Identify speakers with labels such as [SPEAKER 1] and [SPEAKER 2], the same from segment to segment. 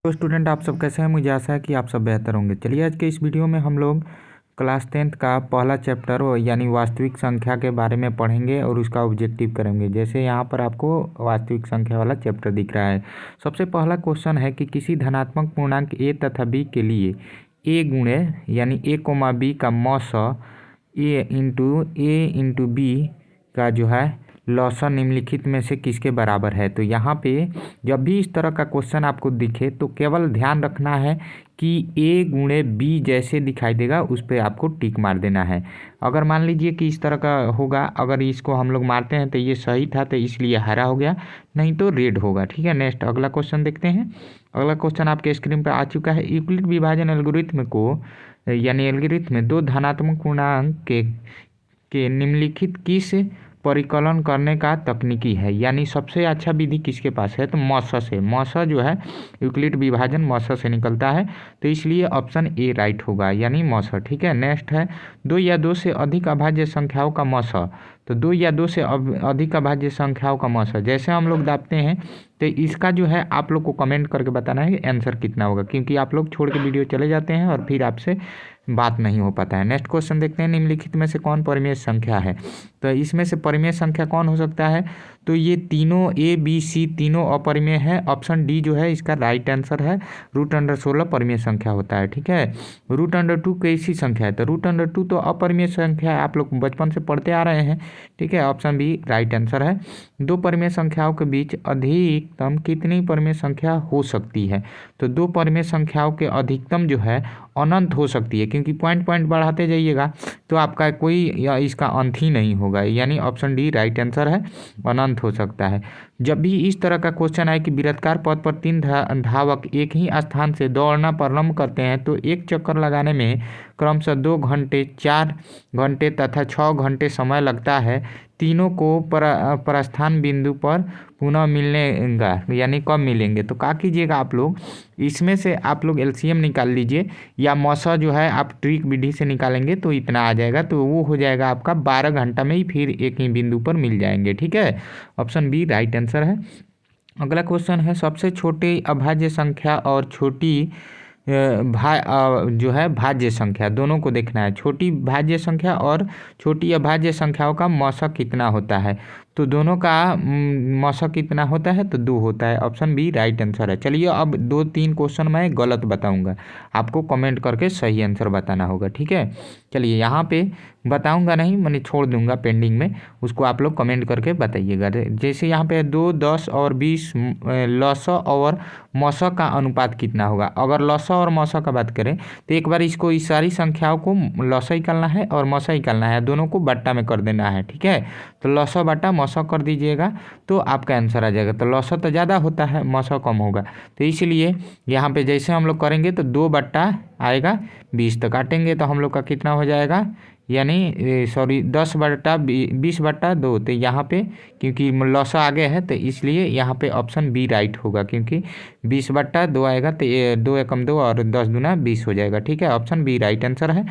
[SPEAKER 1] तो स्टूडेंट आप सब कैसे हैं। मुझे आशा है कि आप सब बेहतर होंगे। चलिए आज के इस वीडियो में हम लोग क्लास 10th का पहला चैप्टर यानी वास्तविक संख्या के बारे में पढ़ेंगे और उसका ऑब्जेक्टिव करेंगे। जैसे यहाँ पर आपको वास्तविक संख्या वाला चैप्टर दिख रहा है। सबसे पहला क्वेश्चन है कि किसी धनात्मक पूर्णांक a तथा b के लिए a गुणे यानी a कोमा b का मौसा a इंटू b का जो है लॉसा निम्नलिखित में से किसके बराबर है। तो यहाँ पे जब भी इस तरह का क्वेश्चन आपको दिखे तो केवल ध्यान रखना है कि a गुणे b जैसे दिखाई देगा उस पर आपको टिक मार देना है। अगर मान लीजिए कि इस तरह का होगा, अगर इसको हम लोग मारते हैं तो ये सही था तो इसलिए हरा हो गया, नहीं तो रेड होगा। ठीक है, नेक्स्ट अगला क्वेश्चन देखते हैं। अगला क्वेश्चन आपके स्क्रीन पर आ चुका है। यूक्लिड विभाजन एल्गोरिथ्म को यानी एल्गोरिथ्म में दो धनात्मक पूर्णांक के निम्नलिखित किस परिकलन करने का तकनीकी है, यानी सबसे अच्छा विधि किसके पास है। तो मौसा से, मौसा जो है यूक्लिड विभाजन मौसा से निकलता है, तो इसलिए ऑप्शन ए राइट होगा यानी मौसा। ठीक है, नेक्स्ट है दो या दो से अधिक अभाज्य संख्याओं का मौसा। तो दो या दो से अधिक अभाज्य संख्याओं का मौसा जैसे हम लोग दापते हैं तो इसका जो है आप लोग को कमेंट करके बताना है कि आंसर कितना होगा, क्योंकि आप लोग छोड़ के वीडियो चले जाते हैं और फिर आपसे बात नहीं हो पाता है। नेक्स्ट क्वेश्चन देखते हैं। निम्नलिखित में से कौन परिमेय संख्या है। तो इसमें से परिमेय संख्या कौन हो सकता है। तो ये तीनों ए बी सी तीनों अपरिमेय है। ऑप्शन डी जो है इसका राइट आंसर है। √16 परिमेय संख्या होता है। ठीक है, √2 कैसी संख्या है। तो √2 तो अपरिमेय संख्या है, आप लोग बचपन से पढ़ते आ रहे हैं। ठीक है, ऑप्शन बी राइट आंसर है। दो परिमेय संख्याओं के बीच अधिकतम कितनी परिमेय संख्या हो सकती है। तो दो परिमेय संख्याओं के अधिकतम जो है अनंत हो सकती है, क्योंकि पॉइंट पॉइंट बढ़ाते जाइएगा तो आपका कोई या इसका अंत ही नहीं होगा, यानी ऑप्शन डी राइट आंसर है, अनंत हो सकता है। जब भी इस तरह का क्वेश्चन आए कि वृत्ताकार पथ पर तीन धावक एक ही स्थान से दौड़ना प्रारंभ करते हैं तो एक चक्कर लगाने में क्रमशः 2 घंटे, 4 घंटे तथा 6 घंटे समय लगता है। तीनों को प्रस्थान बिंदु पर पुनः मिलेगा, यानी कब मिलेंगे। तो क्या कीजिएगा आप लोग, इसमें से आप लोग एलसीएम निकाल लीजिए या मौसा जो है आप ट्रिक विधि से निकालेंगे तो इतना आ जाएगा, तो वो हो जाएगा आपका 12 घंटा में ही फिर एक ही बिंदु पर मिल जाएंगे। ठीक है, ऑप्शन बी राइट आंसर है। अगला क्वेश्चन है सबसे छोटी अभाज्य संख्या और छोटी जो है भाज्य संख्या, दोनों को देखना है। छोटी भाज्य संख्या और छोटी अभाज्य संख्याओं का मौसा कितना होता है। तो दोनों का मौसा कितना होता है। तो 2 होता है। ऑप्शन बी राइट आंसर है। चलिए अब 2-3 क्वेश्चन मैं गलत बताऊंगा, आपको कमेंट करके सही आंसर बताना होगा। ठीक है, चलिए यहाँ पे बताऊंगा नहीं, मैंने छोड़ दूंगा पेंडिंग में, उसको आप लोग कमेंट करके बताइएगा। जैसे यहाँ पे 2, 10 और 20 लौसा और मौसा का अनुपात कितना होगा। अगर लौसा और मौसा का बात करें तो एक बार इसको इस सारी संख्याओं को लौसा निकालना है और मौसा निकालना है, दोनों को बट्टा में कर देना है। ठीक है, तो लौसा बट्टा मौसा कर दीजिएगा तो आपका आंसर आ जाएगा। तो लौसा तो ज़्यादा होता है, मौसा कम होगा, तो इसलिए यहाँ पे जैसे हम लोग करेंगे तो 2 बट्टा आएगा 20, तो काटेंगे तो हम लोग का कितना हो जाएगा, यानी सॉरी 10/20/2। तो यहाँ पे क्योंकि लौसा आगे है तो इसलिए यहाँ पे ऑप्शन बी राइट होगा, क्योंकि 20/2 आएगा तो 2 एकम 2 और 10 दूना 20 हो जाएगा। ठीक है, ऑप्शन बी राइट आंसर है।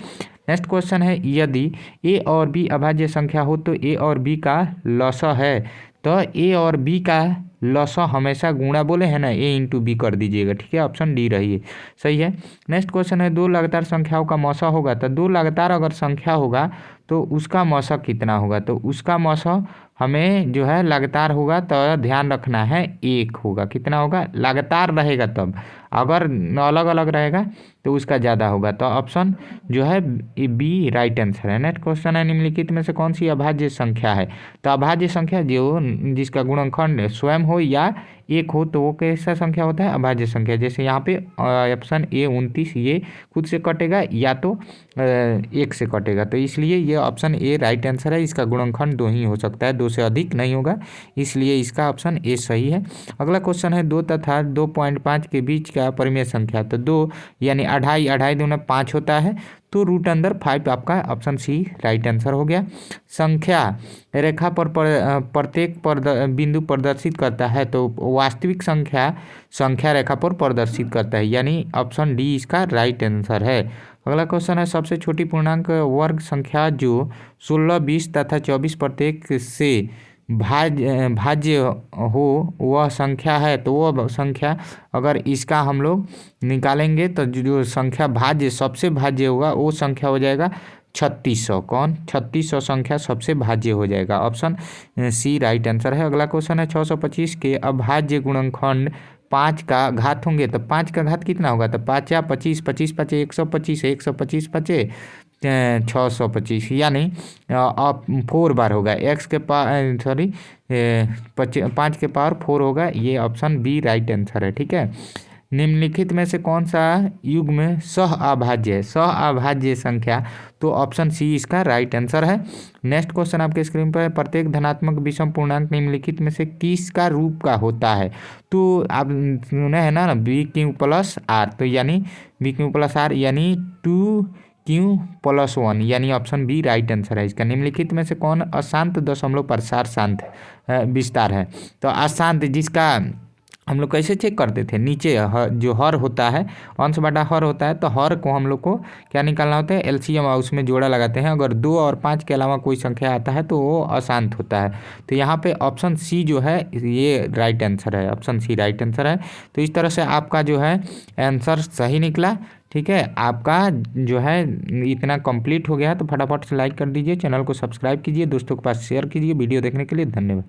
[SPEAKER 1] नेक्स्ट क्वेश्चन है यदि ए और बी अभाज्य संख्या हो तो ए और बी का लौसा है। तो ए और बी का लौसा हमेशा गुणा बोले हैं ना, ए इंटू बी कर दीजिएगा। ठीक है, ऑप्शन डी रही है, सही है। नेक्स्ट क्वेश्चन है दो लगातार संख्याओं का मौसा होगा। तो दो लगातार अगर संख्या होगा तो उसका मौसा कितना होगा। तो उसका मौसा हमें जो है लगातार होगा तो ध्यान रखना है 1 होगा। कितना होगा, लगातार रहेगा तब, अगर अलग अलग रहेगा तो उसका ज़्यादा होगा। तो ऑप्शन जो है बी राइट आंसर है। नेक्स्ट क्वेश्चन है निम्नलिखित में से कौन सी अभाज्य संख्या है। तो अभाज्य संख्या जो जिसका गुणनखंड स्वयं हो या 1 हो तो वो कैसा संख्या होता है, अभाज्य संख्या। जैसे यहाँ पे ऑप्शन ए 29 ये खुद से कटेगा या तो 1 से कटेगा, तो इसलिए ये ऑप्शन ए राइट आंसर है। इसका गुणनखंड 2 ही हो सकता है, 2 से अधिक नहीं होगा, इसलिए इसका ऑप्शन ए सही है। अगला क्वेश्चन है 2 तथा 2.5 के बीच का परिमेय संख्या। तो 2 यानी 2.5, 2.5 दूना 5 होता है, तो √5 आपका ऑप्शन सी राइट आंसर हो गया। संख्या रेखा पर प्रत्येक बिंदु प्रदर्शित करता है। तो वास्तविक संख्या रेखा पर प्रदर्शित करता है, यानी ऑप्शन डी इसका राइट आंसर है। अगला क्वेश्चन है सबसे छोटी पूर्णांक वर्ग संख्या जो 16, 20 तथा 24 प्रत्येक से भाज्य हो वह संख्या है, तो वह संख्या अगर इसका हम लोग निकालेंगे तो जो संख्या भाज्य सबसे भाज्य होगा वो संख्या हो जाएगा 3600। कौन? 3600 संख्या सबसे भाज्य हो जाएगा। ऑप्शन सी राइट आंसर है। अगला क्वेश्चन है 625 के अभाज्य गुणनखंड 5 का घात होंगे तो 5 का घात कितना होगा? तो 5 या 25, 25 पचे 125, 125 पचे 625, यानी अब 4 बार होगा। एक्स के पावर सॉरी 5 के पावर 4 होगा। ये ऑप्शन बी राइट आंसर है। ठीक है। निम्नलिखित में से कौन सा युग्म सह अभाज्य है? सह अभाज्य संख्या, तो ऑप्शन सी इसका राइट आंसर है। नेक्स्ट क्वेश्चन आपके स्क्रीन पर, प्रत्येक धनात्मक विषम पूर्णांक निम्नलिखित में से किसका रूप का होता है? तो आप सुने है ना बी क्यू प्लस आर, तो यानी बी क्यू प्लस आर यानी 2q+1, यानी ऑप्शन बी राइट आंसर है इसका। निम्नलिखित में से कौन अशांत दशमलव प्रसार शांत विस्तार है? तो अशांत जिसका हम लोग कैसे चेक करते थे, नीचे जो हर होता है, अंश बटा हर होता है, तो हर को हम लोग को क्या निकालना होता है? एलसीएम, उसमें जोड़ा लगाते हैं। अगर 2 और 5 के अलावा कोई संख्या आता है तो वो अशांत होता है। तो यहाँ पे ऑप्शन सी जो है ये राइट आंसर है। ऑप्शन सी राइट आंसर है। तो इस तरह से आपका जो है आंसर सही निकला। ठीक है, आपका जो है इतना कंप्लीट हो गया। तो फटाफट से लाइक कर दीजिए, चैनल को सब्सक्राइब कीजिए, दोस्तों के पास शेयर कीजिए। वीडियो देखने के लिए धन्यवाद।